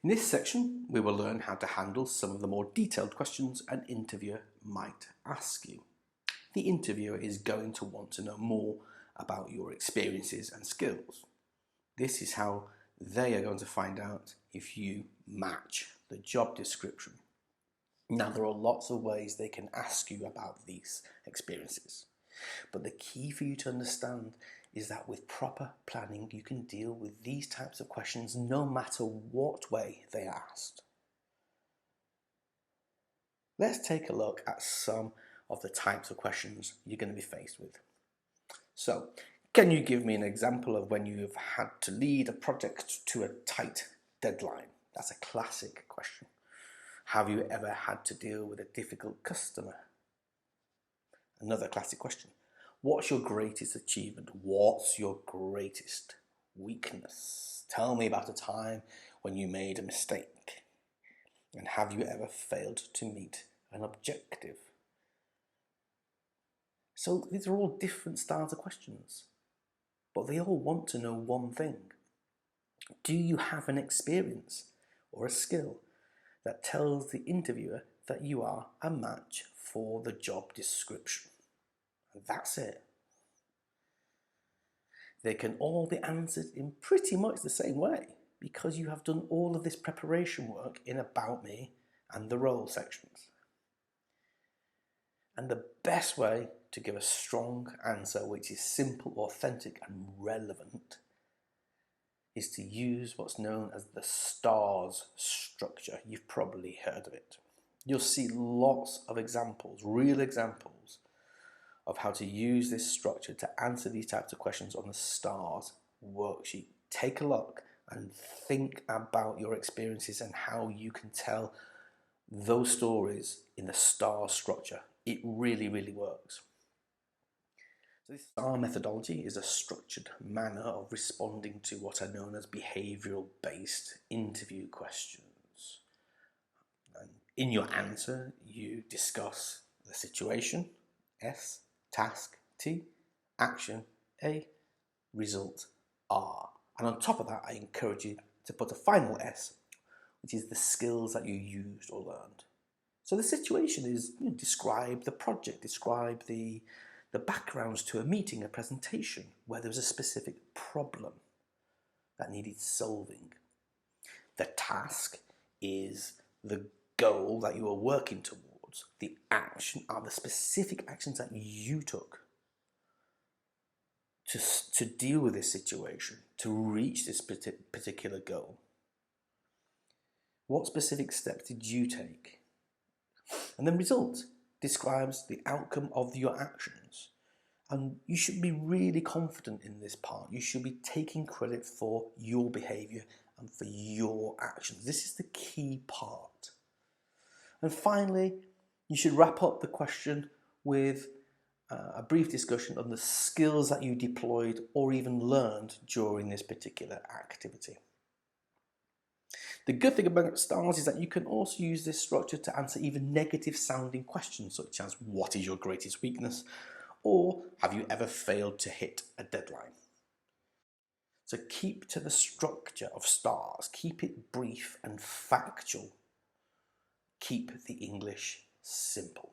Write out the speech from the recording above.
In this section, we will learn how to handle some of the more detailed questions an interviewer might ask you. The interviewer is going to want to know more about your experiences and skills. This is how they are going to find out if you match the job description. Now, there are lots of ways they can ask you about these experiences, but the key for you to understand is that with proper planning, you can deal with these types of questions no matter what way they are asked. Let's take a look at some of the types of questions you're going to be faced with. So, can you give me an example of when you've had to lead a project to a tight deadline? That's a classic question. Have you ever had to deal with a difficult customer? Another classic question. What's your greatest achievement? What's your greatest weakness? Tell me about a time when you made a mistake. And have you ever failed to meet an objective? So these are all different styles of questions, but they all want to know one thing. Do you have an experience or a skill that tells the interviewer that you are a match for the job description? And that's it. They can all be answered in pretty much the same way because you have done all of this preparation work in About Me and the Role sections. And the best way to give a strong answer which is simple, authentic and relevant is to use what's known as the STARS structure. You've probably heard of it. You'll see lots of examples, real examples, of how to use this structure to answer these types of questions on the STARS worksheet. Take a look and think about your experiences and how you can tell those stories in the STARS structure. It really, really works. So this STAR methodology is a structured manner of responding to what are known as behavioural-based interview questions. And in your answer, you discuss the situation, S, task, T, action, A, result, R. And on top of that, I encourage you to put a final S, which is the skills that you used or learned. So the situation is, describe the project, describe the backgrounds to a meeting, a presentation, where there was a specific problem that needed solving. The task is the goal that you are working towards. The action are the specific actions that you took to deal with this situation, to reach this particular goal. What specific steps did you take? And then result describes the outcome of your actions. And you should be really confident in this part. You should be taking credit for your behaviour and for your actions. This is the key part. And finally, you should wrap up the question with a brief discussion on the skills that you deployed or even learned during this particular activity. The good thing about STARS is that you can also use this structure to answer even negative sounding questions such as what is your greatest weakness or have you ever failed to hit a deadline. So keep to the structure of STARS, keep it brief and factual, keep the English simple.